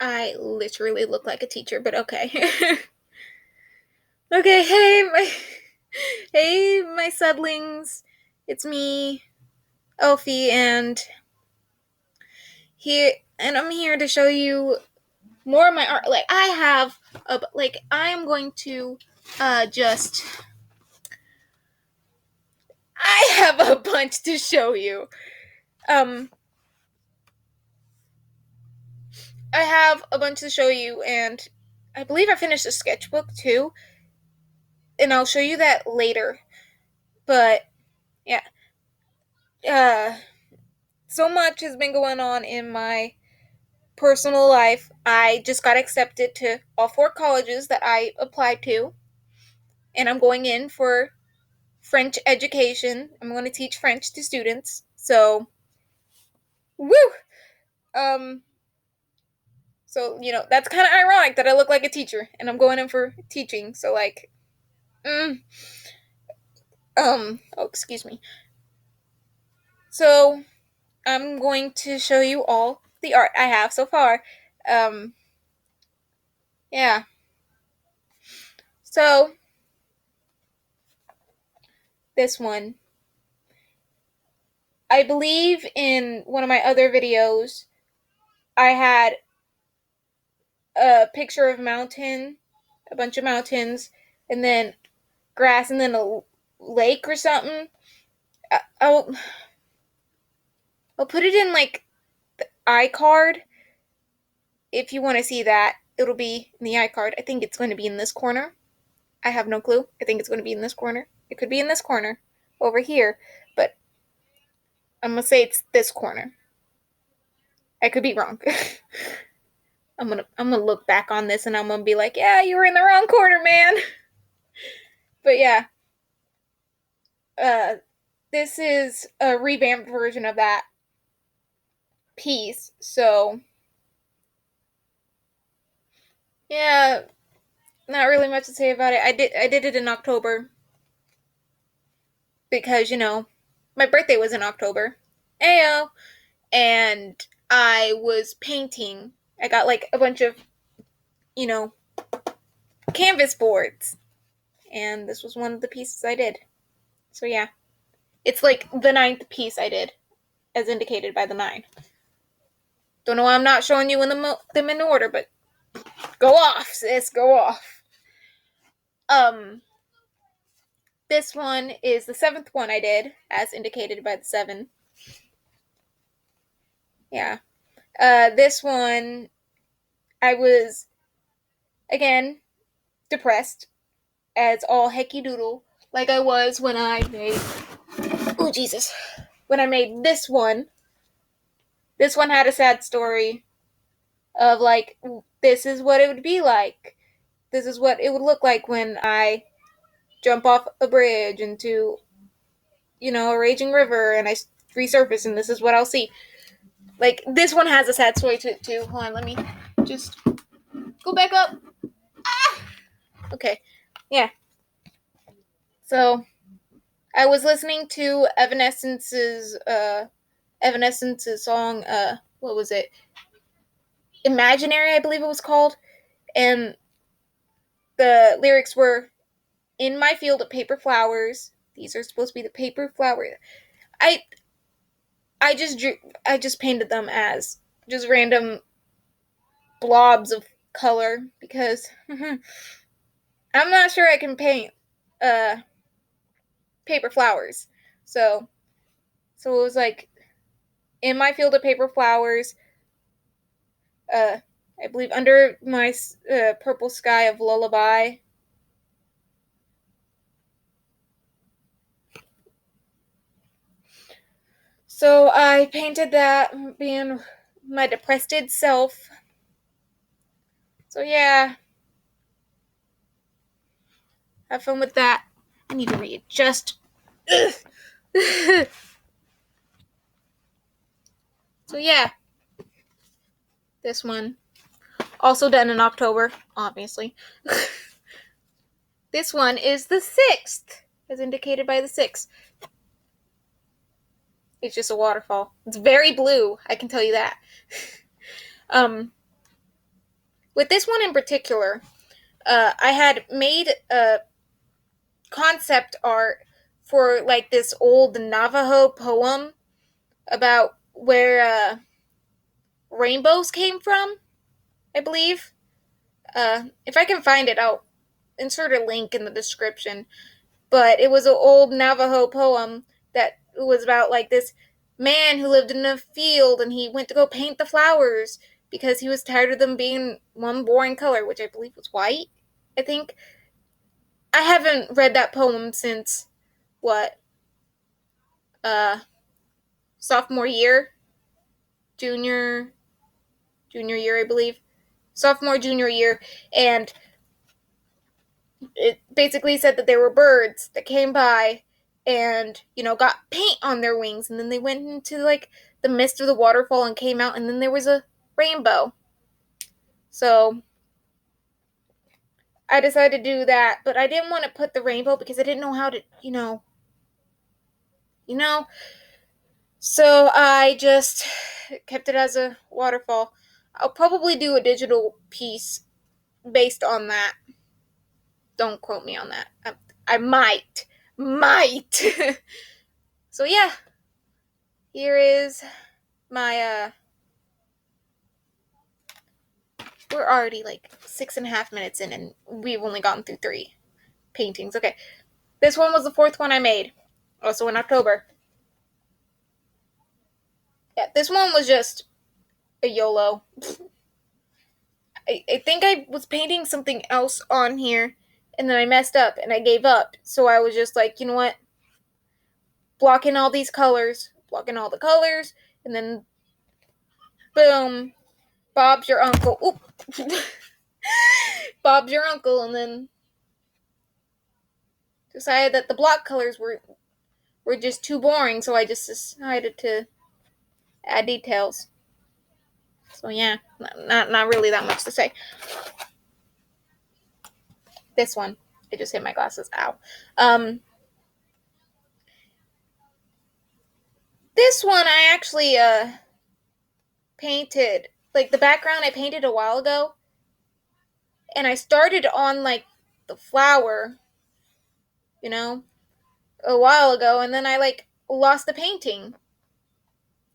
I literally look like a teacher, but okay. Okay, hey, my suddlings. It's me, Elfie, I'm here to show you more of my art. Like, I am going to, just, I have a bunch to show you. I have a bunch to show you, and I believe I finished a sketchbook too, and I'll show you that later. But yeah, uh, so much has been going on in my personal life. I just got accepted to all 4 colleges that I applied to, and I'm going in for French education. I'm going to teach French to students. So, woo! Um, so that's kind of ironic that I look like a teacher, and I'm going in for teaching. So like, oh, excuse me. So I'm going to show you all the art I have so far. Um, yeah. So this one, I believe in one of my other videos, I had a picture of mountain, a bunch of mountains, and then grass, and then a lake or something. I'll put it in like the iCard if you want to see that. It'll be in the iCard. I think it's going to be in this corner. I have no clue. I think it's going to be in this corner. It could be in this corner over here, but I'm gonna say it's this corner. I could be wrong. I'm gonna look back on this and I'm gonna be like, yeah, you were in the wrong corner, man. But yeah, this is a revamped version of that piece. So yeah, not really much to say about it. I did it in October because my birthday was in October. Ayo. And I was painting. I got like a bunch of you know canvas boards, and this was one of the pieces I did. So yeah, it's like the 9th piece I did, as indicated by the 9. Don't know why I'm not showing you in them in order, but go off, sis, go off. This one is the 7th one I did, as indicated by the 7. Yeah. This one, I was, again, depressed, as all hecky doodle, like I was when I made, oh Jesus, when I made this one. This one had a sad story of like, this is what it would be like. This is what it would look like when I jump off a bridge into, a raging river and I resurface, and this is what I'll see. Like, this one has a sad story to it too. Hold on, let me just go back up. Ah! Okay, yeah. So, I was listening to Evanescence's song, what was it? Imaginary, I believe it was called. And the lyrics were, in my field of paper flowers, these are supposed to be the paper flowers. I just painted them as just random blobs of color because I'm not sure I can paint uh paper flowers. So it was like, in my field of paper flowers, uh I believe under my purple sky of lullaby. So I painted that being my depressed self. So yeah, have fun with that. I need to readjust. So yeah, this one also done in October, obviously. This one is the 6th, as indicated by the 6. It's just a waterfall. It's very blue, I can tell you that. With this one in particular, I had made a concept art for like this old Navajo poem about where rainbows came from, I believe. If I can find it, I'll insert a link in the description. But it was an old Navajo poem that was about like this man who lived in a field and he went to go paint the flowers because he was tired of them being one boring color, which I believe was white, I think. I haven't read that poem since what? Uh Sophomore year, junior junior year, I believe. Sophomore junior year, and it basically said that there were birds that came by and got paint on their wings, and then they went into like the mist of the waterfall and came out, and then there was a rainbow. So I decided to do that, but I didn't want to put the rainbow because I didn't know how to you know so I just kept it as a waterfall. I'll probably do a digital piece based on that. Don't quote me on that. I might. So yeah, here is my we're already like 6.5 minutes in and we've only gotten through 3 paintings. Okay, this one was the 4th one I made, also in October. Yeah, this one was just a YOLO. I think I was painting something else on here and then I messed up and I gave up, so I was just like, you know what, blocking all these colors, blocking all the colors, and then boom, Bob's your uncle. Oop. Bob's your uncle, and then decided that the block colors were just too boring, so I just decided to add details. So yeah, not really that much to say. This one, I just hit my glasses. Ow. This one I actually painted, like the background I painted a while ago, and I started on like the flower, a while ago, and then I like lost the painting.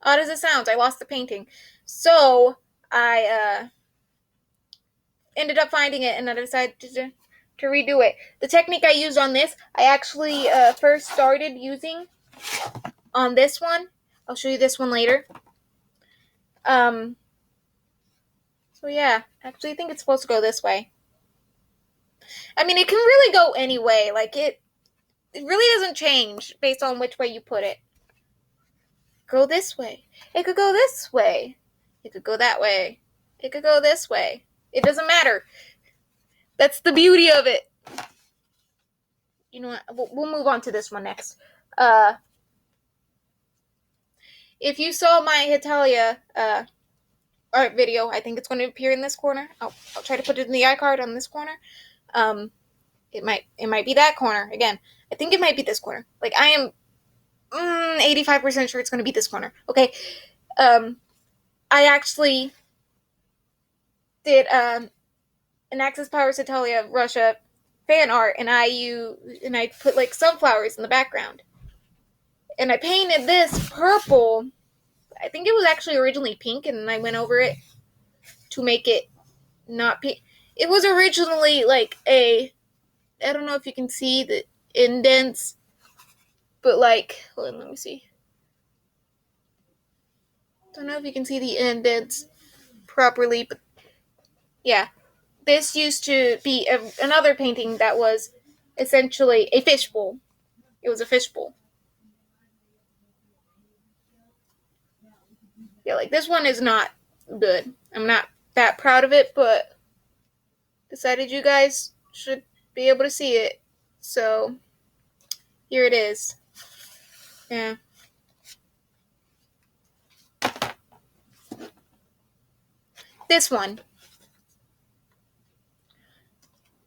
Odd as it sounds, I lost the painting. So I ended up finding it, and I decided to redo it. The technique I used on this, I actually first started using on this one. I'll show you this one later. Um, so yeah, actually, I think it's supposed to go this way. I mean, it can really go any way. Like it really doesn't change based on which way you put it. Go this way. It could go this way. It could go that way. It could go this way. It doesn't matter. That's the beauty of it. You know what? We'll move on to this one next. If you saw my Hitalia art video, I think it's going to appear in this corner. I'll try to put it in the iCard on this corner. It might be that corner again. I think it might be this corner. Like I am 85% sure it's going to be this corner. Okay. I actually did an Axis Powers Italia Russia fan art, and I put like sunflowers in the background, and I painted this purple. I think it was actually originally pink, and then I went over it to make it not pink. It was originally like I don't know if you can see the indents, but like, hold on, let me see. Don't know if you can see the indents properly, but yeah. This used to be another painting that was essentially a fishbowl. It was a fishbowl. Yeah, like this one is not good. I'm not that proud of it, but decided you guys should be able to see it. So here it is. Yeah. This one.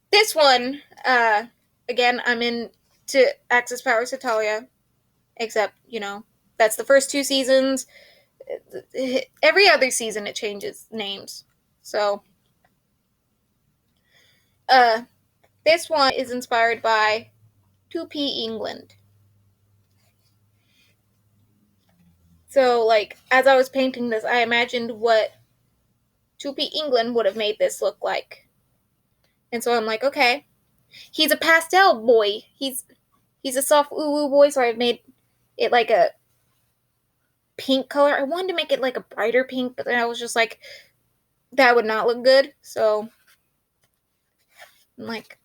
This one, again, I'm into Axis Powers Italia, except, that's the first 2 seasons. Every other season it changes names. So This one is inspired by 2P England. So, like, as I was painting this, I imagined what 2P England would have made this look like. And so I'm like, okay, he's a pastel boy. He's a soft woo boy, so I made it like a pink color. I wanted to make it like a brighter pink, but then I was just like, that would not look good. So I'm like,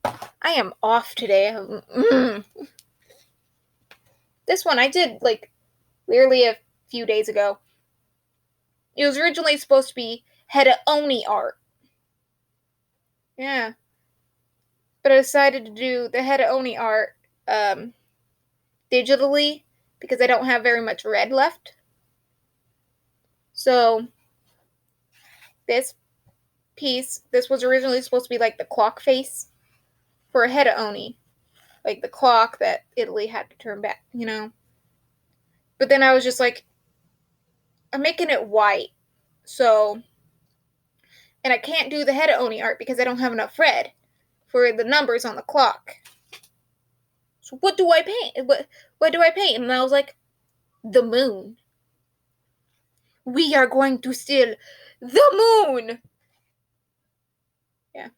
I am off today. This one I did like literally a few days ago. It was originally supposed to be Hedda Oni art. Yeah. But I decided to do the Hedda Oni art digitally because I don't have very much red left. So this piece, this was originally supposed to be like the clock face for a Hedda Oni. Like the clock that Italy had to turn back, you know? But then I was just like, I'm making it white. So, and I can't do the Hedda Oni art because I don't have enough red for the numbers on the clock. So what do I paint? What do I paint? And I was like, the moon. We are going to steal the moon. Yeah.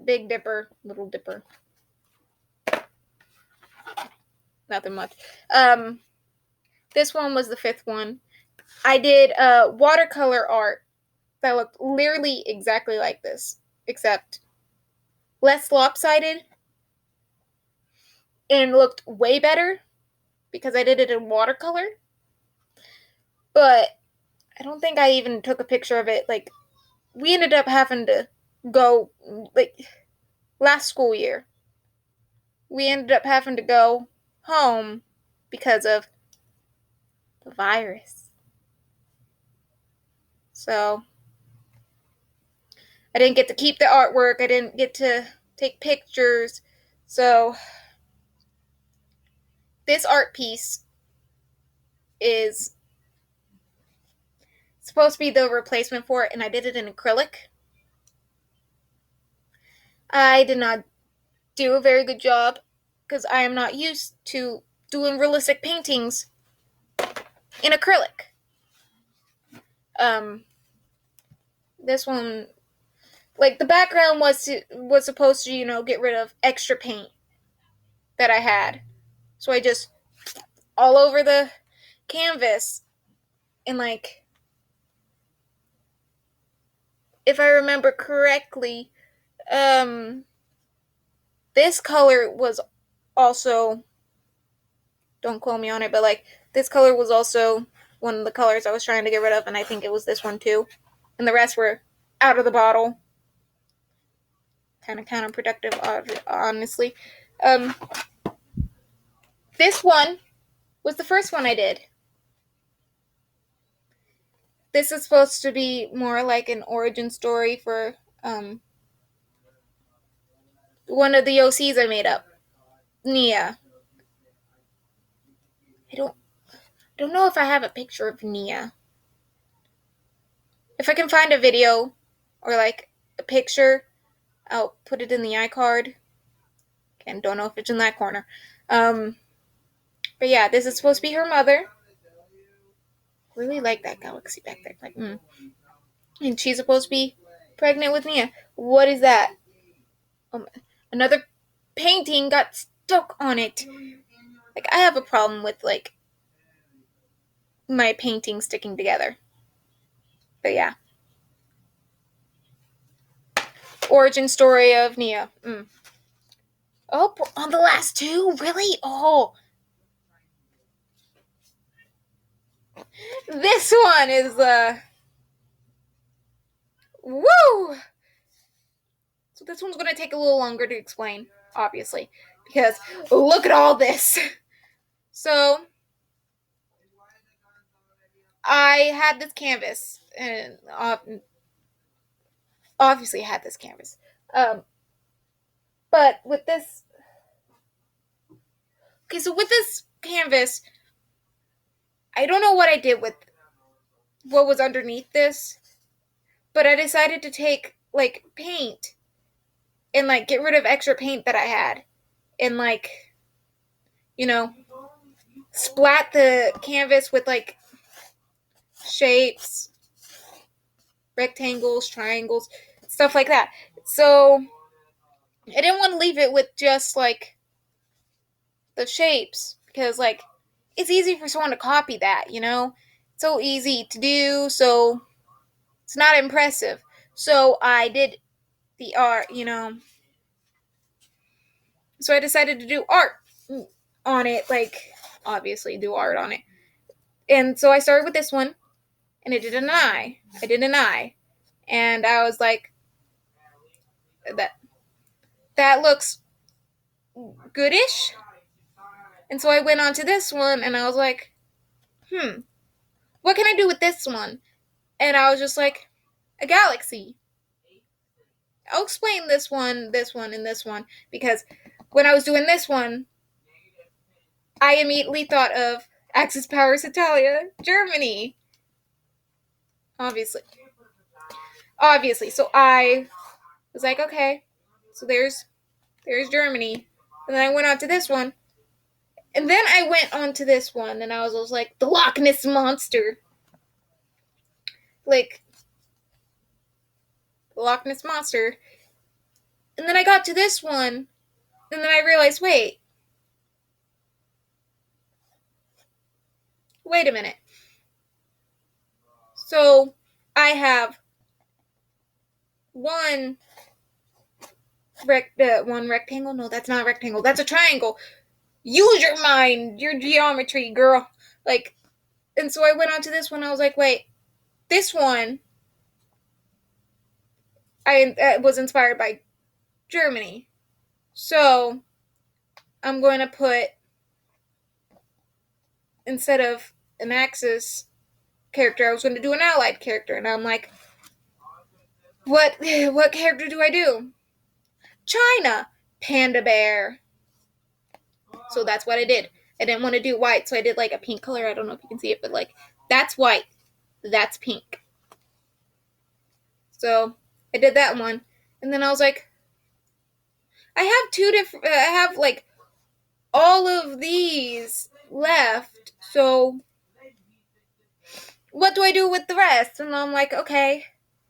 Big Dipper, Little Dipper. Nothing much. This one was the fifth one. I did watercolor art that looked literally exactly like this, except less lopsided and looked way better because I did it in watercolor. But I don't think I even took a picture of it. Like, we ended up having to go, like, last school year. We ended up having to go home because of the virus. So, I didn't get to keep the artwork. I didn't get to take pictures. So, this art piece is supposed to be the replacement for it, and I did it in acrylic. I did not do a very good job because I am not used to doing realistic paintings in acrylic. This one, like the background was supposed to, get rid of extra paint that I had, so I just all over the canvas, and like, if I remember correctly, this color was also, don't quote me on it, but like this color was also one of the colors I was trying to get rid of, and I think it was this one too, and the rest were out of the bottle. Kind of counterproductive, honestly. This one was the first one I did. This is supposed to be more like an origin story for one of the OCs I made up, Nia. I don't know if I have a picture of Nia. If I can find a video or like a picture, I'll put it in the iCard. Again, don't know if it's in that corner. But yeah, this is supposed to be her mother. Really like that galaxy back there. Like, and she's supposed to be pregnant with Nia. What is that? Another painting got stuck on it. Like, I have a problem with like my painting sticking together. But yeah. Origin story of Nia. Oh, on the last two? Really? Oh. This one is, woo! So this one's going to take a little longer to explain, obviously. Because look at all this. So, I had this canvas. And obviously had this canvas. But with this... Okay, so with this canvas, I don't know what I did with what was underneath this. But I decided to take like paint and like get rid of extra paint that I had and like, you know, splat the canvas with like shapes, rectangles, triangles, stuff like that. So I didn't want to leave it with just like the shapes because like it's easy for someone to copy that, you know? It's so easy to do, so it's not impressive. So I did the art, you know. So I decided to do art on it, like obviously do art on it. And so I started with this one and it did an eye. I did an eye. And I was like that that looks goodish. And so I went on to this one and I was like, what can I do with this one? And I was just like, a galaxy. I'll explain this one, and this one because when I was doing this one, I immediately thought of Axis Powers Italia, Germany. Obviously. Obviously. So I was like, okay, so there's Germany. And then I went on to this one. And then I went on to this one and I was like, the Loch Ness Monster. Like the Loch Ness Monster. And then I got to this one, and then I realized, wait a minute. So I have one one rectangle. No, that's not a rectangle. That's a triangle. Use your mind, your geometry, girl. Like, and so I went on to this one. I was like, wait, this one. I was inspired by Germany, so I'm going to put instead of an Axis character, I was going to do an Allied character, and I'm like, what character do I do? China, panda bear. So that's what I did. I didn't want to do white, so I did like a pink color. I don't know if you can see it, but like that's white, that's pink. So I did that one, and then I was like, I have two different. I have like all of these left. So what do I do with the rest? And I'm like, okay,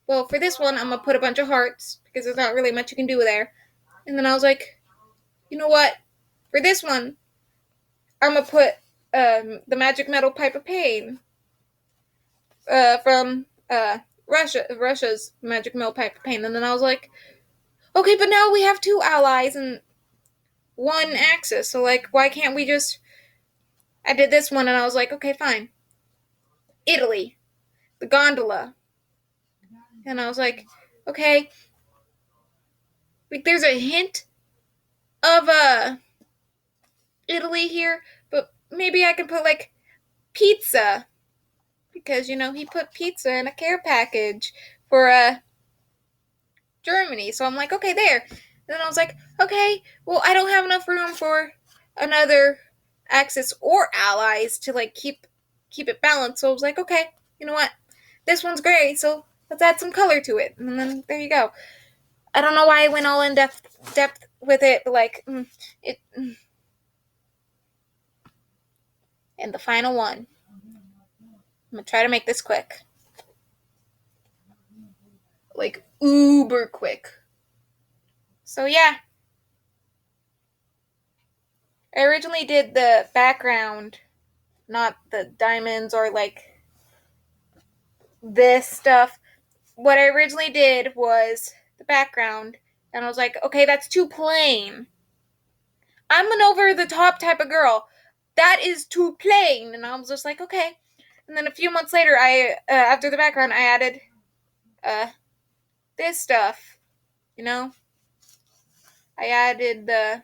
well for this one I'm gonna put a bunch of hearts because there's not really much you can do there. And then I was like, you know what? For this one, I'm gonna put the magic metal pipe of pain from Russia's magic metal pipe of pain. And then I was like, okay, but now we have two allies and one Axis. So like, why can't we just? I did this one, and I was like, okay, fine. Italy, the gondola, and I was like, okay, like there's a hint of Italy here, but maybe I can put like pizza because you know he put pizza in a care package for Germany. So I'm like, okay, there. And then I was like, okay, well I don't have enough room for another Axis or allies to like keep it balanced. So I was like, okay, you know what? This one's gray, so let's add some color to it. And then there you go. I don't know why I went all in depth with it, but like it. And the final one. I'm gonna try to make this quick. Like uber quick. So yeah. I originally did the background, not the diamonds or like this stuff. What I originally did was the background, and I was like, okay, that's too plain. I'm an over the top type of girl. That is too plain. And I was just like, okay. And then a few months later, after the background, I added this stuff. You know, I added the.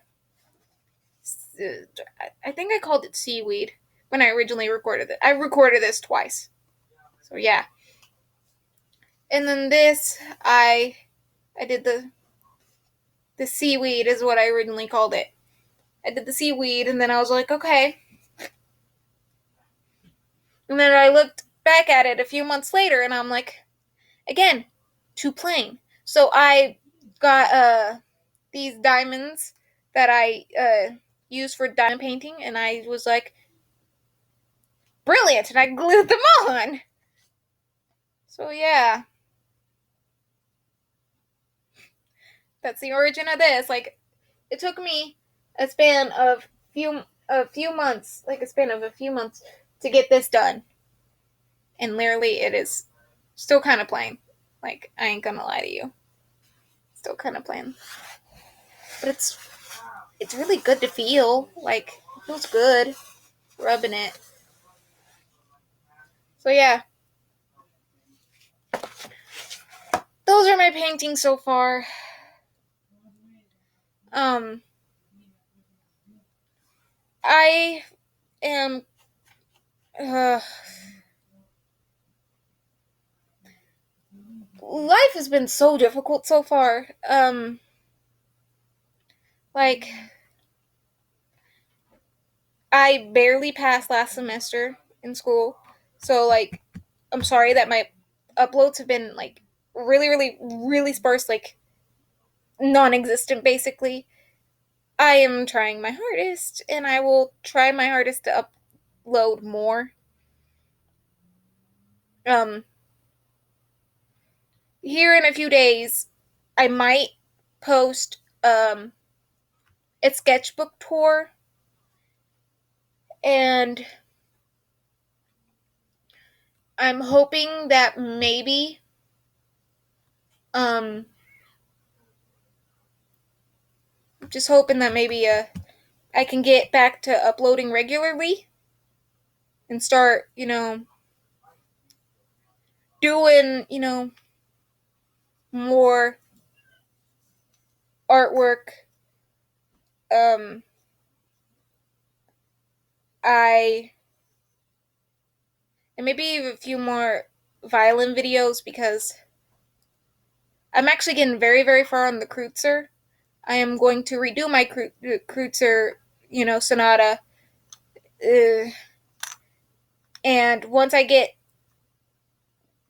I think I called it seaweed when I originally recorded it. I recorded this twice. So yeah. And then this, I did the seaweed is what I originally called it. I did the seaweed, and then I was like, okay. And then I looked back at it a few months later, and I'm like, again, too plain. So I got these diamonds that I use for diamond painting, and I was like, brilliant, and I glued them on. So yeah, that's the origin of this. Like, it took me a span of a few months, like a span of a few months, to get this done, and literally, it is still kind of plain. Like, I ain't gonna lie to you, still kind of plain, but it's really good to feel. Like, it feels good rubbing it. So yeah, those are my paintings so far. Um, I am. Uh, Life has been so difficult so far. Like, I barely passed last semester in school, so like, I'm sorry that my uploads have been like really, really, really sparse, like non-existent, basically. I am trying my hardest, and I will try my hardest to upload more. Um, Here in a few days, I might post a sketchbook tour, and I'm hoping that maybe um just hoping that maybe I can get back to uploading regularly and start, doing, more artwork. Um I and maybe a few more violin videos, because I'm actually getting very, very far on the Kreutzer. I am going to redo my Kreutzer, sonata. Uh, and once I get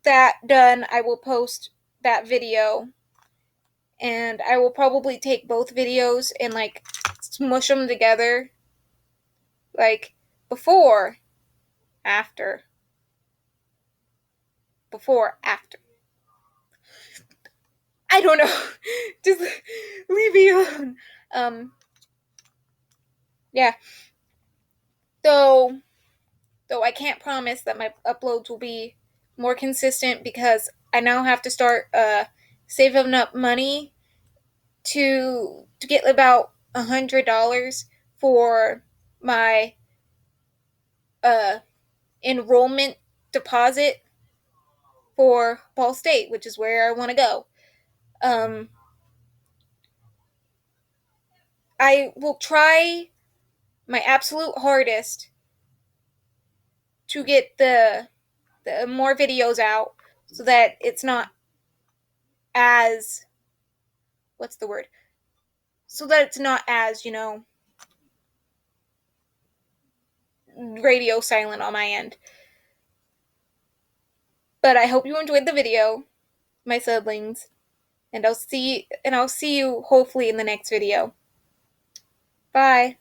that done, I will post that video. And I will probably take both videos and like smush them together. Like, before, after, before, after. I don't know. Just leave me alone. Um, yeah. Though, though I can't promise that my uploads will be more consistent, because I now have to start saving up money to get about $100 for my uh enrollment deposit for Ball State, which is where I want to go. Um, I will try my absolute hardest to get the more videos out, so that it's not as, what's the word? So that it's not as, radio silent on my end. But I hope you enjoyed the video, my suddlings, and I'll see you hopefully in the next video. Bye.